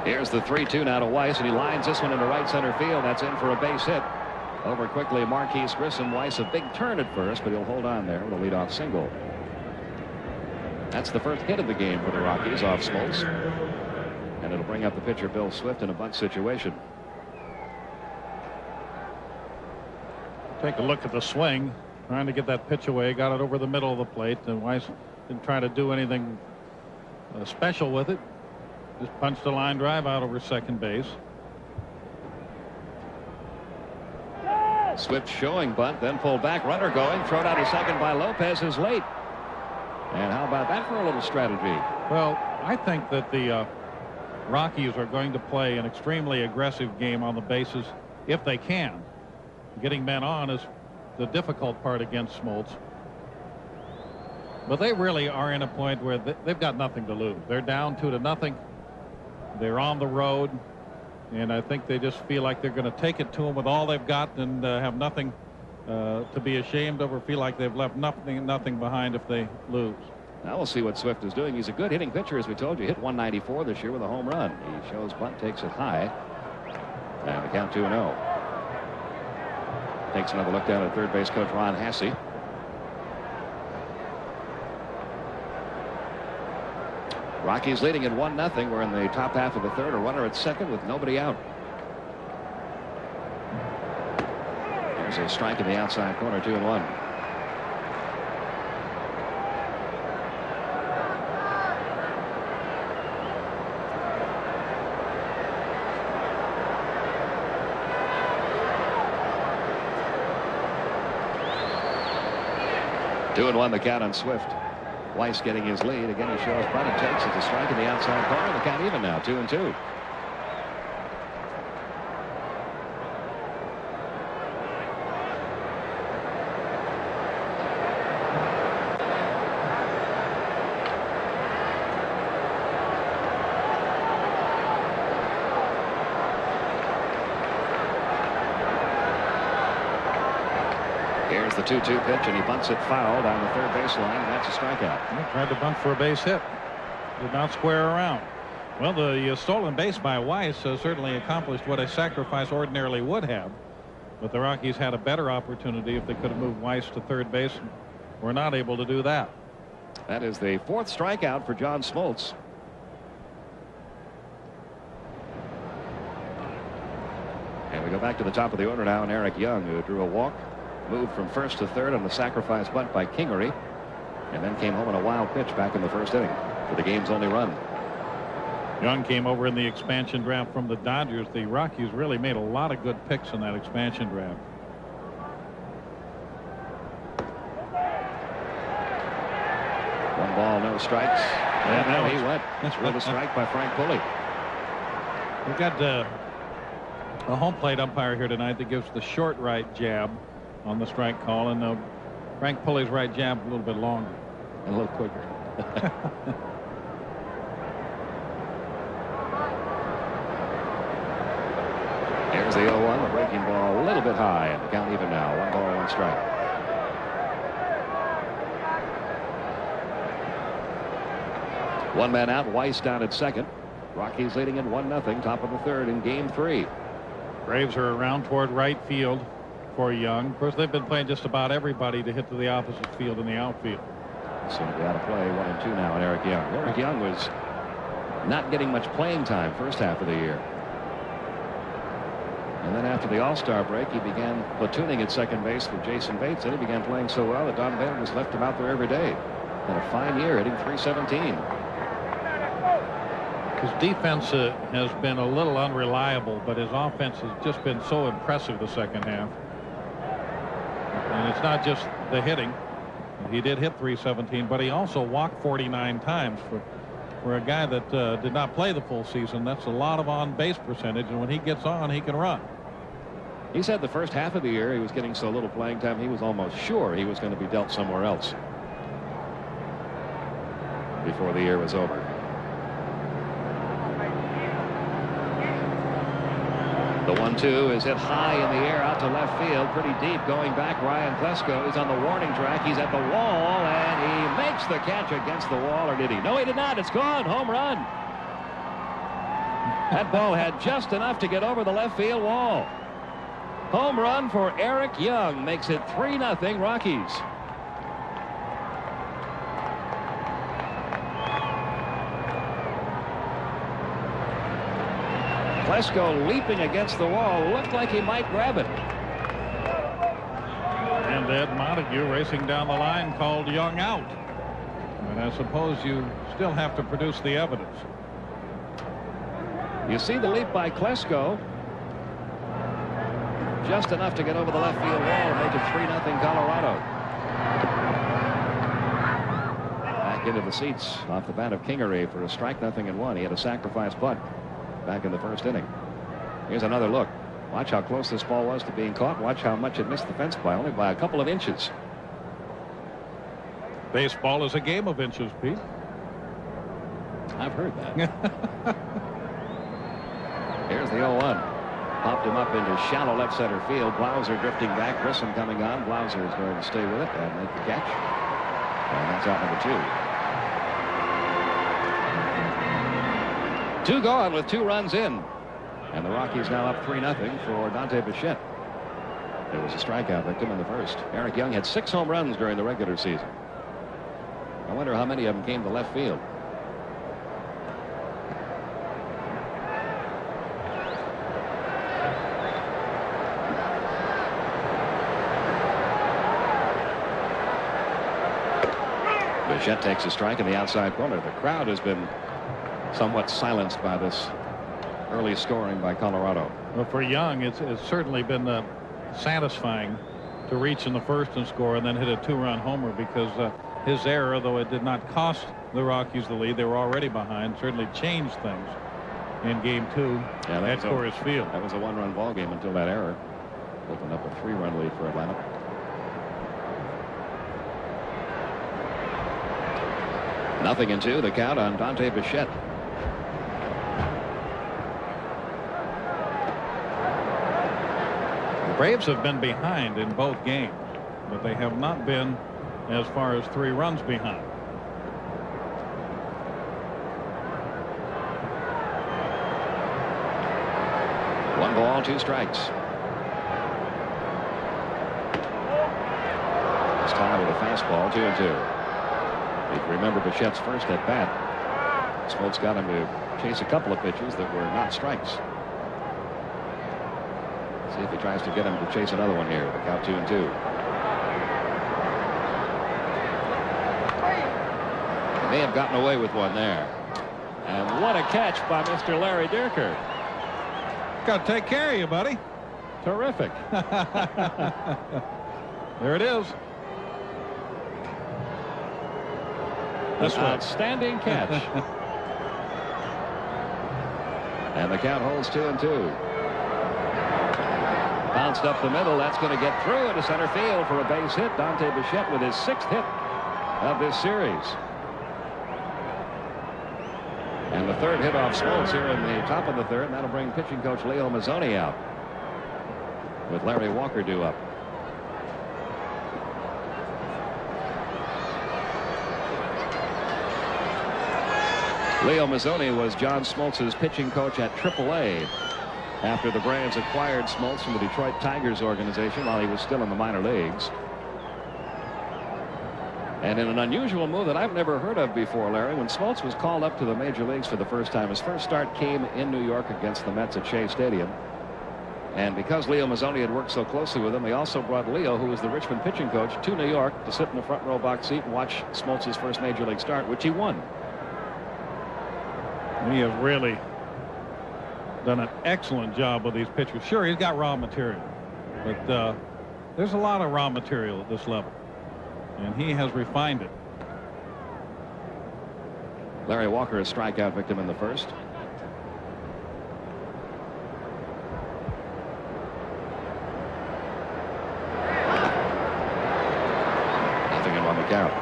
Here's the 3-2 now to Weiss, and he lines this one into right center field. That's in for a base hit. Over quickly, Marquise Grissom. Weiss a big turn at first, but he'll hold on there with a leadoff single. That's the first hit of the game for the Rockies off Smoltz. And it'll bring up the pitcher Bill Swift in a bunt situation. Take a look at the swing, trying to get that pitch away. Got it over the middle of the plate, and Weiss didn't try to do anything special with it. Just punched a line drive out over second base. Swift showing bunt, then pulled back, runner going, thrown out to second by Lopez is late. And how about that for a little strategy? Well, I think that the Rockies are going to play an extremely aggressive game on the bases if they can. Getting men on is the difficult part against Smoltz. But they really are in a point where they've got nothing to lose. They're down 2-0. They're on the road, and I think they just feel like they're going to take it to them with all they've got and have nothing to be ashamed of or feel like they've left nothing behind if they lose. Now we'll see what Swift is doing. He's a good hitting pitcher, as we told you. Hit 194 this year with a home run. He shows bunt, takes it high, and the count 2-0. Takes another look down at third base coach Ron Hasse. Rockies leading at 1-0. We're in the top half of the third. A runner at second with nobody out. There's a strike in the outside corner, 2-1. Two and one the count on Swift. Weiss getting his lead. Again, he shows bunt and takes it. A strike in the outside corner. The count even now, 2-2. Here's the 2-2 pitch, and he bunts it foul down the third baseline, and that's a strikeout. He tried to bunt for a base hit. Did not square around. Well, the stolen base by Weiss certainly accomplished what a sacrifice ordinarily would have. But the Rockies had a better opportunity if they could have moved Weiss to third base. Were not able to do that. That is the fourth strikeout for John Smoltz. And we go back to the top of the order now, and Eric Young, who drew a walk, moved from first to third on the sacrifice bunt by Kingery, and then came home on a wild pitch back in the first inning for the game's only run. Young came over in the expansion draft from the Dodgers. The Rockies really made a lot of good picks in that expansion draft. One ball, no strikes. And now he went. That's with a strike by Frank Pulley. We've got a home plate umpire here tonight that gives the short right jab on the strike call, and Frank Pulley's right jab a little bit longer and a little quicker. Here's the 0-1, the breaking ball a little bit high, and the count even now. 1 ball, 1 strike. One man out, Weiss down at second. Rockies leading at 1-0, top of the third in game 3. Braves are around toward right field for Young. Of course, they've been playing just about everybody to hit to the opposite field in the outfield. Soon to be out of play. 1-2 now on Eric Young. Eric Young was not getting much playing time first half of the year. And then after the All-Star break, he began platooning at second base with Jason Bates, and he began playing so well that Don Baylor just left him out there every day. Had a fine year, hitting .317. His defense has been a little unreliable, but his offense has just been so impressive the second half. And it's not just the hitting. He did hit .317, but he also walked 49 times. For a guy that did not play the full season, that's a lot of on-base percentage, and when he gets on, he can run. He said the first half of the year he was getting so little playing time he was almost sure he was going to be dealt somewhere else before the year was over. The 1-2 is hit high in the air out to left field, pretty deep, going back. Ryan Klesko is on the warning track. He's at the wall, and he makes the catch against the wall. Or did he? No, he did not. It's gone. Home run. That ball had just enough to get over the left field wall. Home run for Eric Young makes it 3-0 Rockies. Klesko leaping against the wall, looked like he might grab it. And Ed Montague racing down the line called Young out. And I suppose you still have to produce the evidence. You see the leap by Klesko. Just enough to get over the left field wall and make it 3-0 Colorado. Back into the seats off the bat of Kingery for a strike, 0-1. He had a sacrifice bunt back in the first inning. Here's another look. Watch how close this ball was to being caught. Watch how much it missed the fence by, only by a couple of inches. Baseball is a game of inches, Pete. I've heard that. Here's the 0-1. Popped him up into shallow left center field. Blauser drifting back. Grissom coming on. Blauser is going to stay with it and make the catch. And that's out number 2. 2 gone with 2 runs in. And the Rockies now up 3-0 for Dante Bichette. There was a strikeout victim in the first. Eric Young had 6 home runs during the regular season. I wonder how many of them came to left field. Bichette takes a strike in the outside corner. The crowd has been somewhat silenced by this early scoring by Colorado. Well, for Young, it's certainly been satisfying to reach in the first and score and then hit a 2-run homer, because his error, though it did not cost the Rockies the lead, they were already behind, certainly changed things in game 2 at Coors Field. That was a 1-run ball game until that error opened up a 3-run lead for Atlanta. Nothing in 2, the count on Dante Bichette. The Braves have been behind in both games, but they have not been as far as 3 runs behind. One ball, 2 strikes. This time with a fastball, 2-2. If you remember Bichette's first at bat, Smoltz got him to chase a couple of pitches that were not strikes. See if he tries to get him to chase another one here. The count 2-2. He may have gotten away with one there. And what a catch by Mr. Larry Dierker. Got to take care of you, buddy. Terrific. There it is. Outstanding catch. And the count holds 2-2. Bounced up the middle. That's going to get through into center field for a base hit. Dante Bichette with his 6th hit of this series. And the 3rd hit off Smoltz here in the top of the 3rd. And that'll bring pitching coach Leo Mazzoni out with Larry Walker due up. Leo Mazzoni was John Smoltz's pitching coach at AAA after the Braves acquired Smoltz from the Detroit Tigers organization while he was still in the minor leagues. And in an unusual move that I've never heard of before, Larry, when Smoltz was called up to the major leagues for the first time, his first start came in New York against the Mets at Shea Stadium. And because Leo Mazzoni had worked so closely with him, they also brought Leo, who was the Richmond pitching coach, to New York to sit in the front row box seat and watch Smoltz's first major league start, which he won. He has really done an excellent job with these pitchers. Sure, he's got raw material, but there's a lot of raw material at this level, and he has refined it. Larry Walker, a strikeout victim in the first. Nothing in on the count.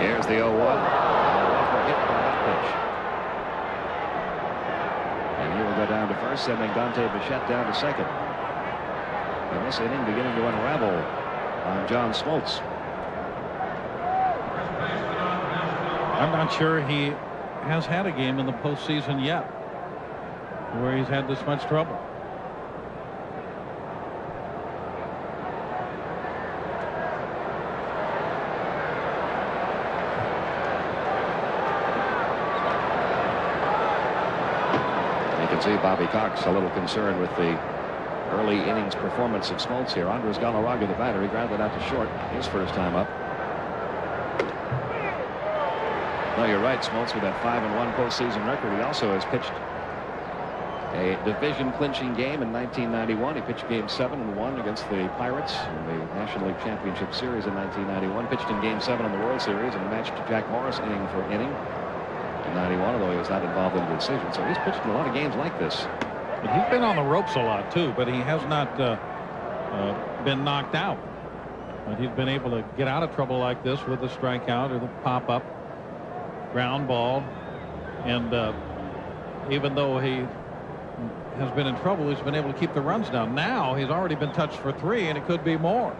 Here's the 0-1. Walker hit by that pitch. first, sending Dante Bichette down to second. And this inning beginning to unravel on John Smoltz. I'm not sure he has had a game in the postseason yet where he's had this much trouble. You can see Bobby Cox a little concerned with the early innings performance of Smoltz here. Andres Galarraga, the batter, he grounded out to short his first time up. No, you're right. Smoltz with that 5-1 postseason record. He also has pitched a division clinching game in 1991. He pitched game 7 and won against the Pirates in the National League Championship Series in 1991. Pitched in game 7 in the World Series and matched Jack Morris inning for inning in 91, although he was not involved in the decision. So he's pitched in a lot of games like this. But he's been on the ropes a lot too, but he has not been knocked out. But he's been able to get out of trouble like this with the strikeout or the pop-up ground ball. And even though he has been in trouble, he's been able to keep the runs down. Now he's already been touched for 3, and it could be more.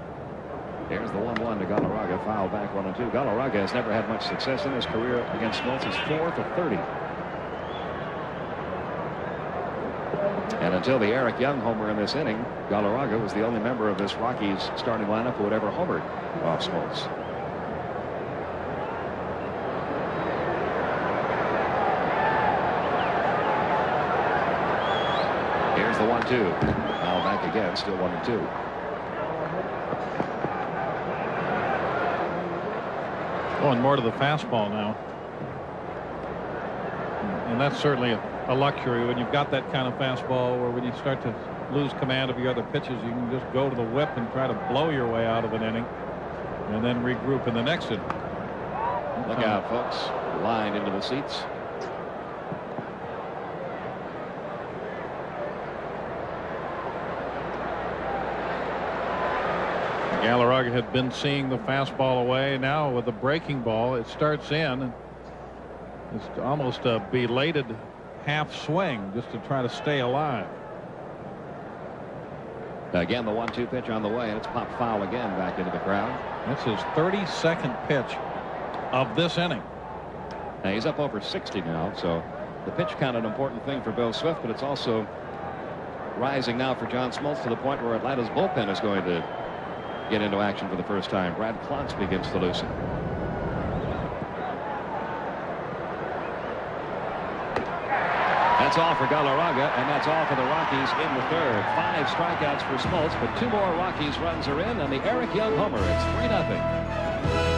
Here's the 1-1 to Galarraga, foul back 1-2. Galarraga has never had much success in his career against Smoltz. He's 4 for 30. And until the Eric Young homer in this inning, Galarraga was the only member of this Rockies starting lineup who had ever homered off Smoltz. Here's the 1-2. Foul back again, still 1-2. Going more to the fastball now. And that's certainly a luxury when you've got that kind of fastball, where when you start to lose command of your other pitches, you can just go to the whip and try to blow your way out of an inning and then regroup in the next inning. Look out, folks. Line into the seats. Galarraga had been seeing the fastball away. Now with the breaking ball, it starts in. It's almost a belated half swing just to try to stay alive. Again, the 1-2 pitch on the way, and it's popped foul again back into the crowd. That's his 32nd pitch of this inning. Now he's up over 60 now, so the pitch count an important thing for Bill Swift, but it's also rising now for John Smoltz to the point where Atlanta's bullpen is going to get into action for the first time. Brad Klontz begins to loosen. That's all for Galarraga, and that's all for the Rockies in the third. 5 strikeouts for Smoltz, but 2 more Rockies runs are in, and the Eric Young homer. It's 3-0.